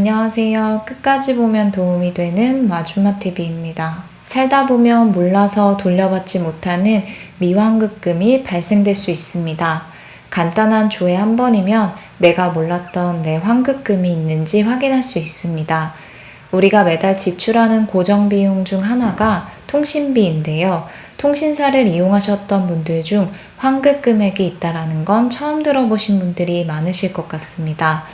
안녕하세요. 끝까지 보면 도움이 되는 마주마TV입니다. 살다 보면 몰라서 돌려받지 못하는 미환급금이 발생될 수 있습니다. 간단한 조회 한 번이면 내가 몰랐던 내 환급금이 있는지 확인할 수 있습니다. 우리가 매달 지출하는 고정비용 중 하나가 통신비인데요. 통신사를 이용하셨던 분들 중 환급금액이 있다는 건 처음 들어보신 분들이 많으실 것 같습니다.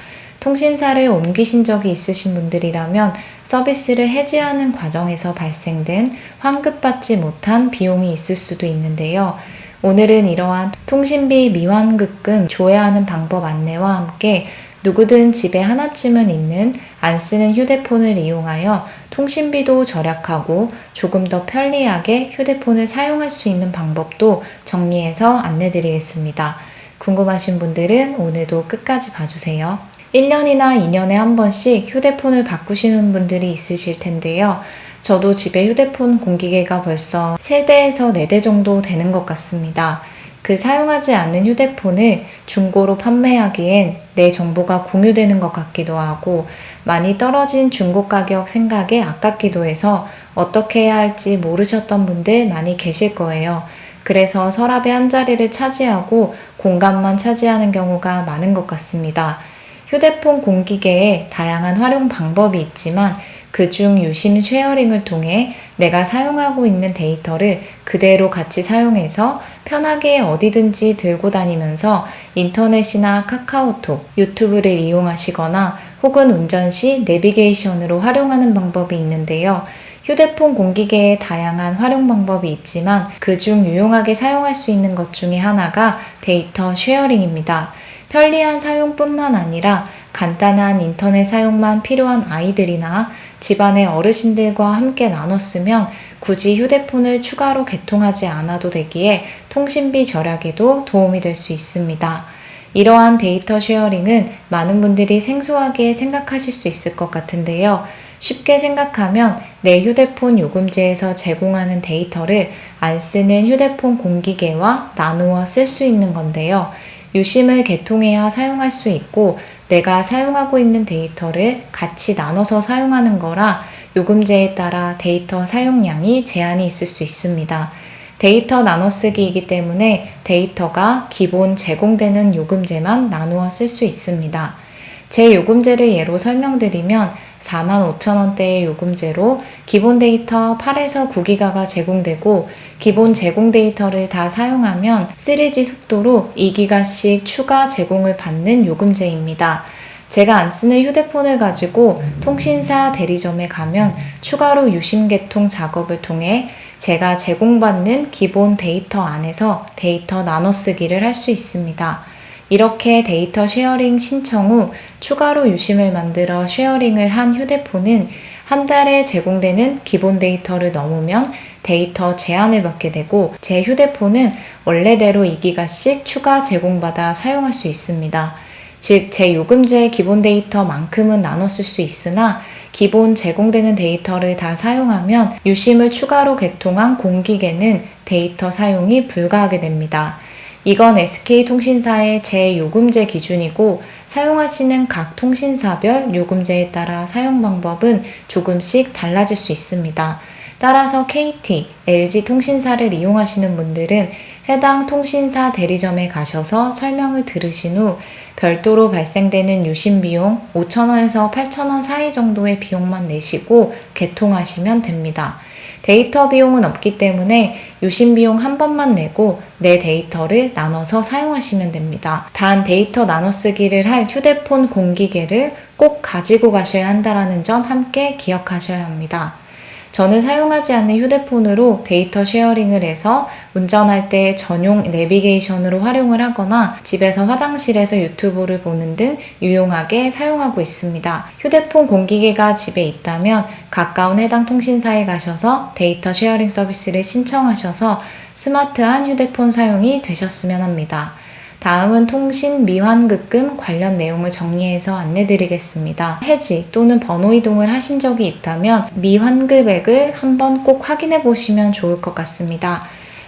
통신사를 옮기신 적이 있으신 분들이라면 서비스를 해지하는 과정에서 발생된 환급받지 못한 비용이 있을 수도 있는데요. 오늘은 이러한 통신비 미환급금 조회하는 방법 안내와 함께 누구든 집에 하나쯤은 있는 안 쓰는 휴대폰을 이용하여 통신비도 절약하고 조금 더 편리하게 휴대폰을 사용할 수 있는 방법도 정리해서 안내드리겠습니다. 궁금하신 분들은 오늘도 끝까지 봐주세요. 1년이나 2년에 한 번씩 휴대폰을 바꾸시는 분들이 있으실 텐데요. 저도 집에 휴대폰 공기계가 벌써 3대에서 4대 정도 되는 것 같습니다. 그 사용하지 않는 휴대폰을 중고로 판매하기엔 내 정보가 공유되는 것 같기도 하고 많이 떨어진 중고 가격 생각에 아깝기도 해서 어떻게 해야 할지 모르셨던 분들 많이 계실 거예요. 그래서 서랍의 한 자리를 차지하고 공간만 차지하는 경우가 많은 것 같습니다. 휴대폰 공기계에 다양한 활용 방법이 있지만 그중 유심 쉐어링을 통해 내가 사용하고 있는 데이터를 그대로 같이 사용해서 편하게 어디든지 들고 다니면서 인터넷이나 카카오톡, 유튜브를 이용하시거나 혹은 운전 시 내비게이션으로 활용하는 방법이 있는데요. 휴대폰 공기계에 다양한 활용 방법이 있지만 그중 유용하게 사용할 수 있는 것 중에 하나가 데이터 쉐어링입니다. 편리한 사용뿐만 아니라 간단한 인터넷 사용만 필요한 아이들이나 집안의 어르신들과 함께 나눠 쓰면 굳이 휴대폰을 추가로 개통하지 않아도 되기에 통신비 절약에도 도움이 될 수 있습니다. 이러한 데이터 쉐어링은 많은 분들이 생소하게 생각하실 수 있을 것 같은데요. 쉽게 생각하면 내 휴대폰 요금제에서 제공하는 데이터를 안 쓰는 휴대폰 공기계와 나누어 쓸 수 있는 건데요. 유심을 개통해야 사용할 수 있고 내가 사용하고 있는 데이터를 같이 나눠서 사용하는 거라 요금제에 따라 데이터 사용량이 제한이 있을 수 있습니다. 데이터 나눠쓰기이기 때문에 데이터가 기본 제공되는 요금제만 나누어 쓸 수 있습니다. 제 요금제를 예로 설명드리면 45,000원대의 요금제로 기본 데이터 8에서 9기가가 제공되고 기본 제공 데이터를 다 사용하면 3G 속도로 2기가씩 추가 제공을 받는 요금제입니다. 제가 안 쓰는 휴대폰을 가지고 통신사 대리점에 가면 추가로 유심 개통 작업을 통해 제가 제공받는 기본 데이터 안에서 데이터 나눠쓰기를 할 수 있습니다. 이렇게 데이터 쉐어링 신청 후 추가로 유심을 만들어 쉐어링을 한 휴대폰은 한 달에 제공되는 기본 데이터를 넘으면 데이터 제한을 받게 되고 제 휴대폰은 원래대로 2기가씩 추가 제공받아 사용할 수 있습니다. 즉, 제 요금제 기본 데이터만큼은 나눠 쓸 수 있으나 기본 제공되는 데이터를 다 사용하면 유심을 추가로 개통한 공기계는 데이터 사용이 불가하게 됩니다. 이건 SK통신사의 제요금제 기준이고 사용하시는 각 통신사별 요금제에 따라 사용 방법은 조금씩 달라질 수 있습니다. 따라서 KT, LG통신사를 이용하시는 분들은 해당 통신사 대리점에 가셔서 설명을 들으신 후 별도로 발생되는 유심 비용 5,000원에서 8,000원 사이 정도의 비용만 내시고 개통하시면 됩니다. 데이터 비용은 없기 때문에 유심 비용 한 번만 내고 내 데이터를 나눠서 사용하시면 됩니다. 단 데이터 나눠쓰기를 할 휴대폰 공기계를 꼭 가지고 가셔야 한다는 점 함께 기억하셔야 합니다. 저는 사용하지 않는 휴대폰으로 데이터 쉐어링을 해서 운전할 때 전용 내비게이션으로 활용을 하거나 집에서 화장실에서 유튜브를 보는 등 유용하게 사용하고 있습니다. 휴대폰 공기계가 집에 있다면 가까운 해당 통신사에 가셔서 데이터 쉐어링 서비스를 신청하셔서 스마트한 휴대폰 사용이 되셨으면 합니다. 다음은 통신 미환급금 관련 내용을 정리해서 안내드리겠습니다. 해지 또는 번호 이동을 하신 적이 있다면 미환급액을 한번 꼭 확인해 보시면 좋을 것 같습니다.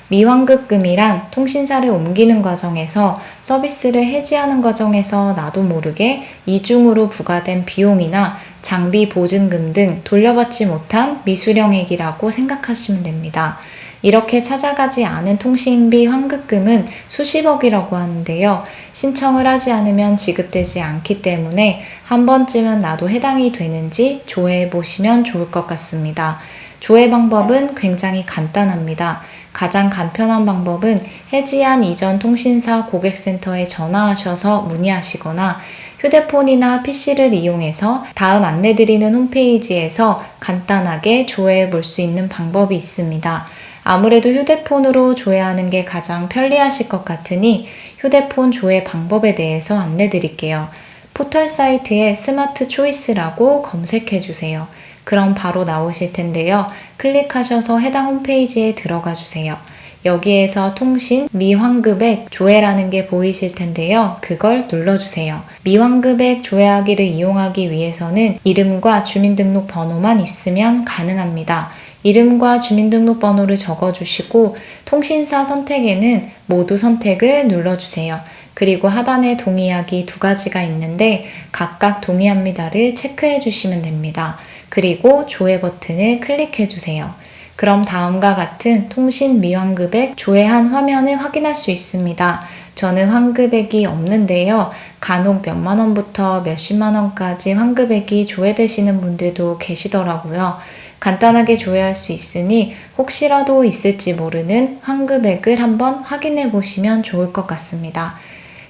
미환급금이란 통신사를 옮기는 과정에서 서비스를 해지하는 과정에서 나도 모르게 이중으로 부과된 비용이나 장비 보증금 등 돌려받지 못한 미수령액이라고 생각하시면 됩니다. 이렇게 찾아가지 않은 통신비 환급금은 수십억이라고 하는데요. 신청을 하지 않으면 지급되지 않기 때문에 한 번쯤은 나도 해당이 되는지 조회해 보시면 좋을 것 같습니다. 조회 방법은 굉장히 간단합니다. 가장 간편한 방법은 해지한 이전 통신사 고객센터에 전화하셔서 문의하시거나 휴대폰이나 PC를 이용해서 다음 안내드리는 홈페이지에서 간단하게 조회해 볼 수 있는 방법이 있습니다. 아무래도 휴대폰으로 조회하는 게 가장 편리하실 것 같으니 휴대폰 조회 방법에 대해서 안내 드릴게요. 포털 사이트에 스마트 초이스라고 검색해 주세요. 그럼 바로 나오실 텐데요. 클릭하셔서 해당 홈페이지에 들어가 주세요. 여기에서 통신 미환급액 조회라는 게 보이실 텐데요. 그걸 눌러주세요. 미환급액 조회하기를 이용하기 위해서는 이름과 주민등록번호만 있으면 가능합니다. 이름과 주민등록번호를 적어주시고 통신사 선택에는 모두 선택을 눌러주세요. 그리고 하단에 동의하기 두 가지가 있는데 각각 동의합니다를 체크해 주시면 됩니다. 그리고 조회 버튼을 클릭해 주세요. 그럼 다음과 같은 통신 미환급액 조회한 화면을 확인할 수 있습니다. 저는 환급액이 없는데요. 간혹 몇만 원부터 몇십만 원까지 환급액이 조회되시는 분들도 계시더라고요. 간단하게 조회할 수 있으니 혹시라도 있을지 모르는 환급액을 한번 확인해 보시면 좋을 것 같습니다.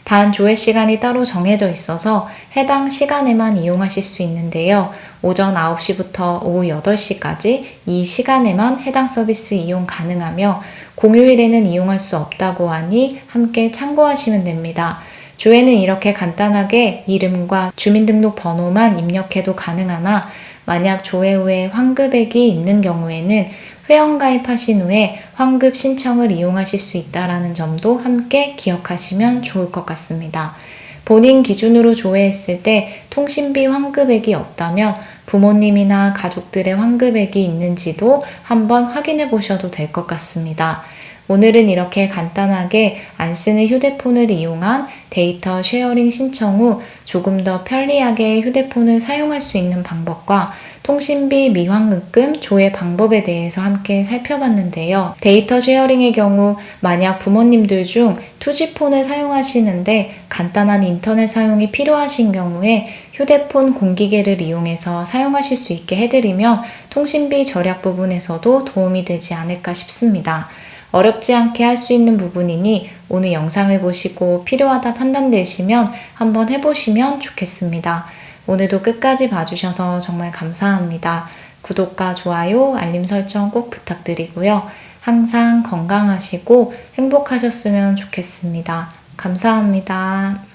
단 조회 시간이 따로 정해져 있어서 해당 시간에만 이용하실 수 있는데요. 오전 9시부터 오후 8시까지 이 시간에만 해당 서비스 이용 가능하며 공휴일에는 이용할 수 없다고 하니 함께 참고하시면 됩니다. 조회는 이렇게 간단하게 이름과 주민등록번호만 입력해도 가능하나 만약 조회 후에 환급액이 있는 경우에는 회원가입하신 후에 환급 신청을 이용하실 수 있다는 점도 함께 기억하시면 좋을 것 같습니다. 본인 기준으로 조회했을 때 통신비 환급액이 없다면 부모님이나 가족들의 환급액이 있는지도 한번 확인해 보셔도 될 것 같습니다. 오늘은 이렇게 간단하게 안 쓰는 휴대폰을 이용한 데이터 쉐어링 신청 후 조금 더 편리하게 휴대폰을 사용할 수 있는 방법과 통신비 미환급금 조회 방법에 대해서 함께 살펴봤는데요. 데이터 쉐어링의 경우 만약 부모님들 중 2G폰을 사용하시는데 간단한 인터넷 사용이 필요하신 경우에 휴대폰 공기계를 이용해서 사용하실 수 있게 해드리면 통신비 절약 부분에서도 도움이 되지 않을까 싶습니다. 어렵지 않게 할 수 있는 부분이니 오늘 영상을 보시고 필요하다 판단되시면 한번 해보시면 좋겠습니다. 오늘도 끝까지 봐주셔서 정말 감사합니다. 구독과 좋아요, 알림 설정 꼭 부탁드리고요. 항상 건강하시고 행복하셨으면 좋겠습니다. 감사합니다.